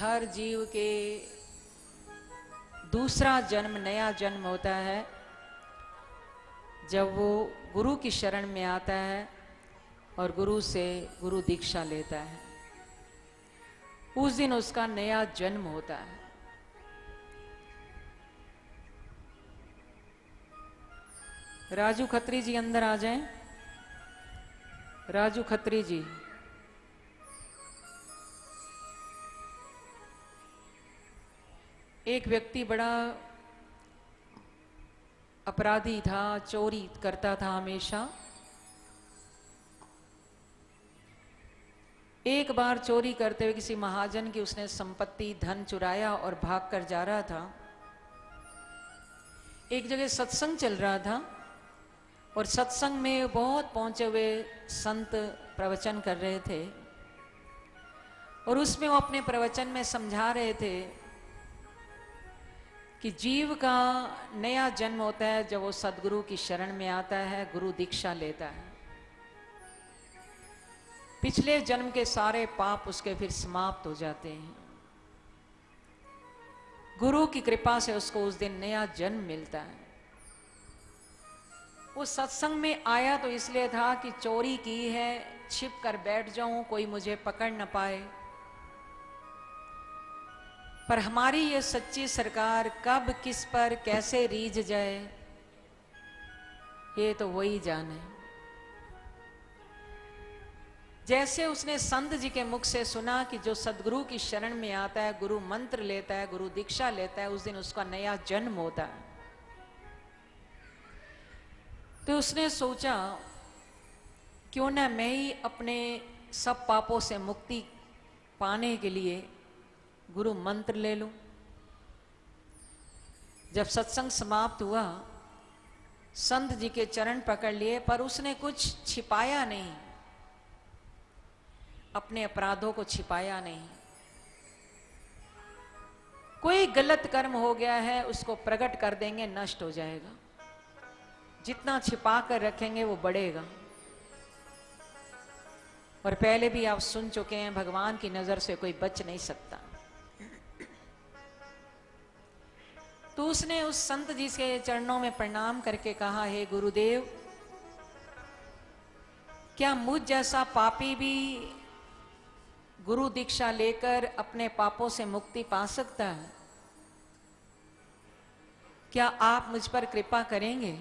हर जीव के दूसरा जन्म, नया जन्म होता है जब वो गुरु की शरण में आता है और गुरु से गुरु दीक्षा लेता है। उस दिन उसका नया जन्म होता है। राजू खत्री जी अंदर आ जाएं। राजू खत्री जी, एक व्यक्ति बड़ा अपराधी था, चोरी करता था हमेशा। एक बार चोरी करते हुए किसी महाजन की उसने संपत्ति, धन चुराया और भागकर जा रहा था। एक जगह सत्संग चल रहा था और सत्संग में बहुत पहुंचे हुए संत प्रवचन कर रहे थे और उसमें वो अपने प्रवचन में समझा रहे थे कि जीव का नया जन्म होता है जब वो सदगुरु की शरण में आता है, गुरु दीक्षा लेता है। पिछले जन्म के सारे पाप उसके फिर समाप्त हो जाते हैं। गुरु की कृपा से उसको उस दिन नया जन्म मिलता है। वो सत्संग में आया तो इसलिए था कि चोरी की है, छिप कर बैठ जाऊं, कोई मुझे पकड़ न पाए। पर हमारी ये सच्ची सरकार कब किस पर कैसे रीझ जाए, ये तो वही जाने। जैसे उसने संत जी के मुख से सुना कि जो सदगुरु की शरण में आता है, गुरु मंत्र लेता है, गुरु दीक्षा लेता है, उस दिन उसका नया जन्म होता है। तो उसने सोचा क्यों ना मैं ही अपने सब पापों से मुक्ति पाने के लिए गुरु मंत्र ले लूं। जब सत्संग समाप्त हुआ, संत जी के चरण पकड़ लिए, पर उसने कुछ छिपाया नहीं, अपने अपराधों को छिपाया नहीं। कोई गलत कर्म हो गया है उसको प्रकट कर देंगे, नष्ट हो जाएगा। जितना छिपा कर रखेंगे वो बढ़ेगा। और पहले भी आप सुन चुके हैं, भगवान की नजर से कोई बच नहीं सकता। तो उसने उस संत जी के चरणों में प्रणाम करके कहा, हे गुरुदेव, क्या मुझ जैसा पापी भी गुरु दीक्षा लेकर अपने पापों से मुक्ति पा सकता है? क्या आप मुझ पर कृपा करेंगे?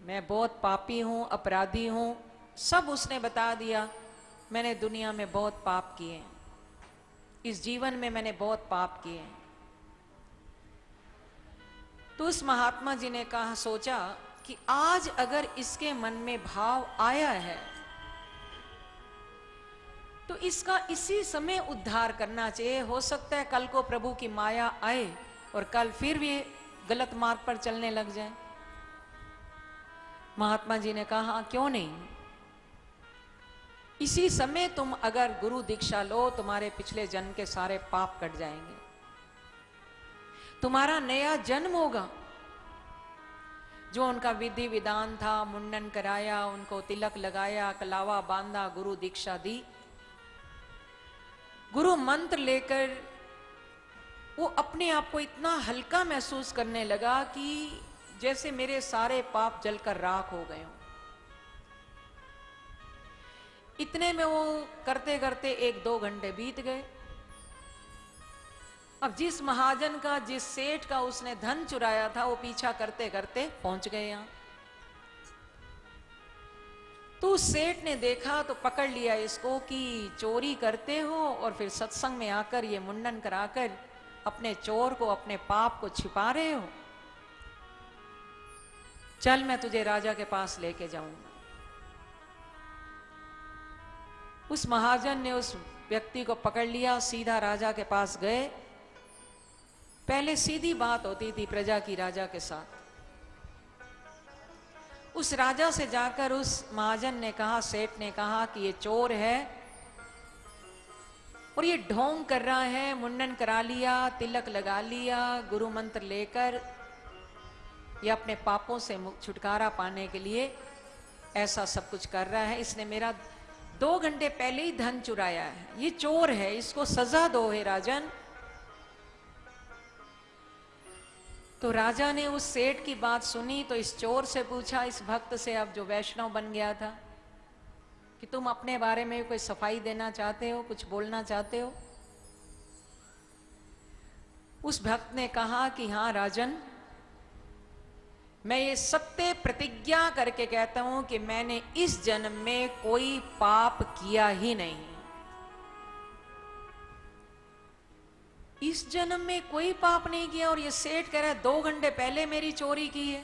मैं बहुत पापी हूं, अपराधी हूं। सब उसने बता दिया। मैंने दुनिया में बहुत पाप किए, इस जीवन में मैंने बहुत पाप किए। तो उस महात्मा जी ने कहा, सोचा कि आज अगर इसके मन में भाव आया है तो इसका इसी समय उद्धार करना चाहिए। हो सकता है कल को प्रभु की माया आए और कल फिर भी गलत मार्ग पर चलने लग जाए। महात्मा जी ने कहा, क्यों नहीं, इसी समय तुम अगर गुरु दीक्षा लो, तुम्हारे पिछले जन्म के सारे पाप कट जाएंगे, तुम्हारा नया जन्म होगा। जो उनका विधि विधान था, मुंडन कराया, उनको तिलक लगाया, कलावा बांधा, गुरु दीक्षा दी, गुरु मंत्र लेकर वो अपने आप को इतना हल्का महसूस करने लगा कि जैसे मेरे सारे पाप जलकर राख हो गए हों। इतने में वो करते करते 1-2 घंटे बीत गए। अब जिस महाजन का, जिस सेठ का उसने धन चुराया था, वो पीछा करते करते पहुंच गए यहां। तो उस सेठ ने देखा तो पकड़ लिया इसको कि चोरी करते हो और फिर सत्संग में आकर ये मुंडन कराकर अपने चोर को, अपने पाप को छिपा रहे हो। चल मैं तुझे राजा के पास लेके जाऊंगा। उस महाजन ने उस व्यक्ति को पकड़ लिया, सीधा राजा के पास गए। पहले सीधी बात होती थी प्रजा की राजा के साथ। उस राजा से जाकर उस महाजन ने कहा, सेठ ने कहा कि ये चोर है और ये ढोंग कर रहा है, मुंडन करा लिया, तिलक लगा लिया, गुरु मंत्र लेकर ये अपने पापों से छुटकारा पाने के लिए ऐसा सब कुछ कर रहा है। इसने मेरा 2 घंटे पहले ही धन चुराया है, ये चोर है, इसको सजा दो हे राजन, तो राजा ने उस सेठ की बात सुनी तो इस चोर से पूछा, इस भक्त से, अब जो वैष्णव बन गया था, कि तुम अपने बारे में कोई सफाई देना चाहते हो, कुछ बोलना चाहते हो? उस भक्त ने कहा कि हाँ राजन, मैं ये सत्य प्रतिज्ञा करके कहता हूं कि मैंने इस जन्म में कोई पाप किया ही नहीं। इस जन्म में कोई पाप नहीं किया, और ये सेठ कह रहा है 2 घंटे पहले मेरी चोरी की है।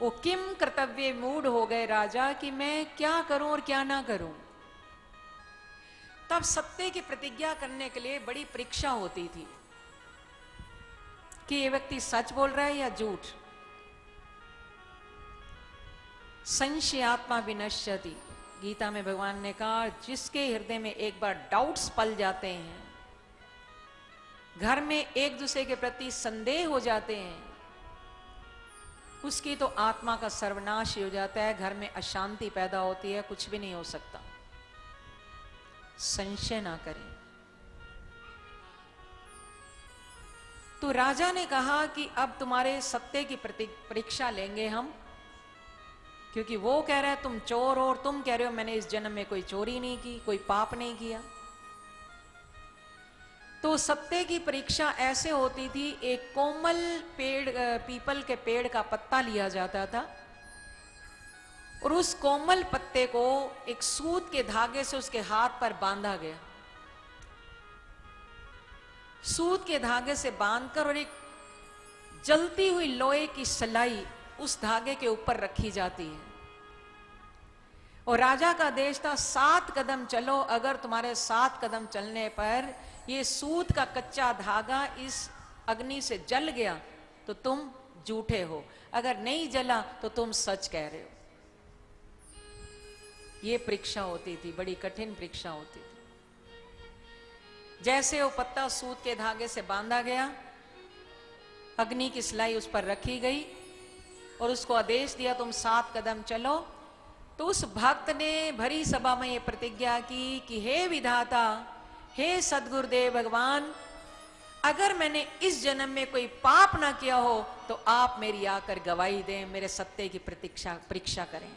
वो किम कर्तव्य मूड हो गए राजा कि मैं क्या करूं और क्या ना करूं। तब सत्य की प्रतिज्ञा करने के लिए बड़ी परीक्षा होती थी कि ये व्यक्ति सच बोल रहा है या झूठ। संशयात्मा विनश्यति, गीता में भगवान ने कहा, जिसके हृदय में एक बार डाउट्स पल जाते हैं, घर में एक दूसरे के प्रति संदेह हो जाते हैं, उसकी तो आत्मा का सर्वनाश ही हो जाता है, घर में अशांति पैदा होती है, कुछ भी नहीं हो सकता। संशय ना करें। तो राजा ने कहा कि अब तुम्हारे सत्य की परीक्षा लेंगे हम, क्योंकि वो कह रहा है तुम चोर हो और तुम कह रहे हो मैंने इस जन्म में कोई चोरी नहीं की, कोई पाप नहीं किया। तो सत्य की परीक्षा ऐसे होती थी, एक कोमल पेड़, पीपल के पेड़ का पत्ता लिया जाता था और उस कोमल पत्ते को एक सूत के धागे से उसके हाथ पर बांधा गया। सूत के धागे से बांधकर और एक जलती हुई लोहे की सलाई उस धागे के ऊपर रखी जाती है। और राजा का आदेश था 7 कदम चलो, अगर तुम्हारे 7 कदम चलने पर ये सूत का कच्चा धागा इस अग्नि से जल गया तो तुम झूठे हो, अगर नहीं जला तो तुम सच कह रहे हो। ये परीक्षा होती थी, बड़ी कठिन परीक्षा होती थी। जैसे वो पत्ता सूत के धागे से बांधा गया, अग्नि की सिलाई उस पर रखी गई और उसको आदेश दिया तुम 7 कदम चलो। तो उस भक्त ने भरी सभा में ये प्रतिज्ञा की कि हे विधाता, हे सद्गुरुदेव भगवान, अगर मैंने इस जन्म में कोई पाप ना किया हो तो आप मेरी आकर गवाही दें, मेरे सत्य की परीक्षा करें।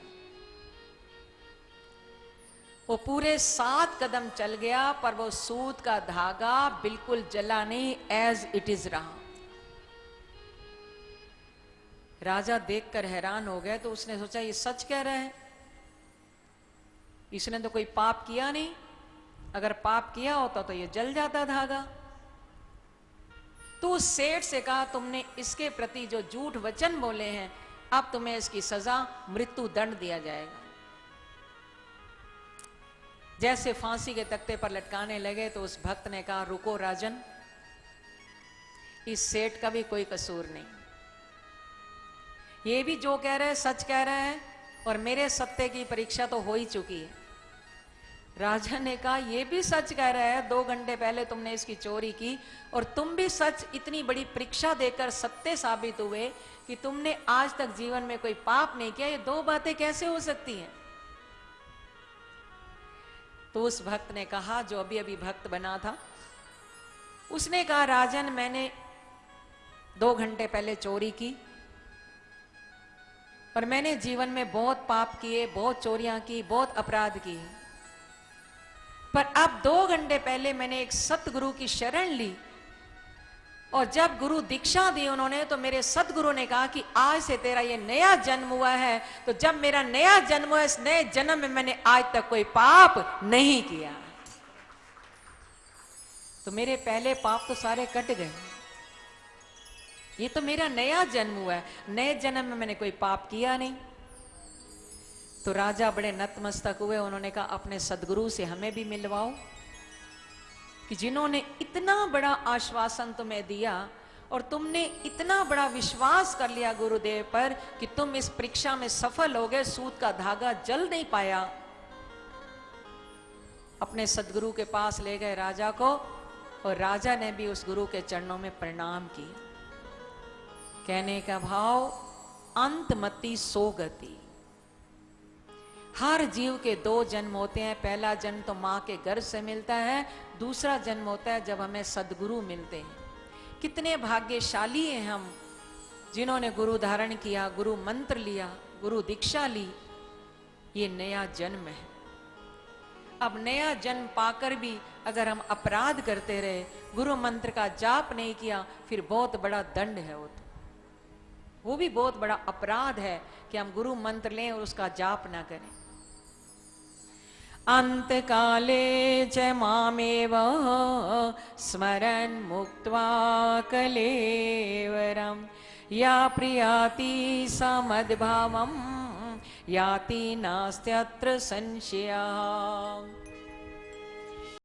वो पूरे 7 कदम चल गया, पर वो सूत का धागा बिल्कुल जला नहीं, एज इट इज रहा। राजा देखकर हैरान हो गया, तो उसने सोचा ये सच कह रहा है, इसने तो कोई पाप किया नहीं, अगर पाप किया होता तो ये जल जाता धागा। तो उस सेठ से कहा तुमने इसके प्रति जो झूठ वचन बोले हैं, अब तुम्हें इसकी सजा मृत्यु दंड दिया जाएगा। जैसे फांसी के तख्ते पर लटकाने लगे तो उस भक्त ने कहा रुको राजन, इस सेठ का भी कोई कसूर नहीं, ये भी जो कह रहे हैं सच कह रहे हैं और मेरे सत्य की परीक्षा तो हो ही चुकी है। राजा ने कहा ये भी सच कह रहा है, 2 घंटे पहले तुमने इसकी चोरी की और तुम भी सच, इतनी बड़ी परीक्षा देकर सत्य साबित हुए कि तुमने आज तक जीवन में कोई पाप नहीं किया, ये 2 बातें कैसे हो सकती हैं? तो उस भक्त ने कहा, जो अभी अभी भक्त बना था, उसने कहा राजन मैंने 2 घंटे पहले चोरी की और मैंने जीवन में बहुत पाप किए, बहुत चोरियां की, बहुत अपराध किए, पर अब 2 घंटे पहले मैंने एक सतगुरु की शरण ली और जब गुरु दीक्षा दी उन्होंने, तो मेरे सतगुरु ने कहा कि आज से तेरा ये नया जन्म हुआ है। तो जब मेरा नया जन्म हुआ, इस नए जन्म में मैंने आज तक कोई पाप नहीं किया, तो मेरे पहले पाप तो सारे कट गए। ये तो मेरा नया जन्म हुआ है, नए जन्म में मैंने कोई पाप किया नहीं। तो राजा बड़े नतमस्तक हुए, उन्होंने कहा अपने सदगुरु से हमें भी मिलवाओ, कि जिन्होंने इतना बड़ा आश्वासन तुम्हें दिया और तुमने इतना बड़ा विश्वास कर लिया गुरुदेव पर कि तुम इस परीक्षा में सफल हो गए, सूत का धागा जल नहीं पाया। अपने सदगुरु के पास ले गए राजा को और राजा ने भी उस गुरु के चरणों में प्रणाम किया। कहने का भाव, अंतमति सो गति। हर जीव के 2 जन्म होते हैं, पहला जन्म तो मां के गर्भ से मिलता है, दूसरा जन्म होता है जब हमें सदगुरु मिलते हैं। कितने भाग्यशाली हैं हम, जिन्होंने गुरु धारण किया, गुरु मंत्र लिया, गुरु दीक्षा ली। ये नया जन्म है। अब नया जन्म पाकर भी अगर हम अपराध करते रहे, गुरु मंत्र का जाप नहीं किया, फिर बहुत बड़ा दंड है वो भी बहुत बड़ा अपराध है कि हम गुरु मंत्र लें और उसका जाप ना करें। अंत काले च मामेव स्मरन् मुक्त्वा कलेवरम् या प्रियाति सा मद्भावम् याति नास्त्यत्र संशयः।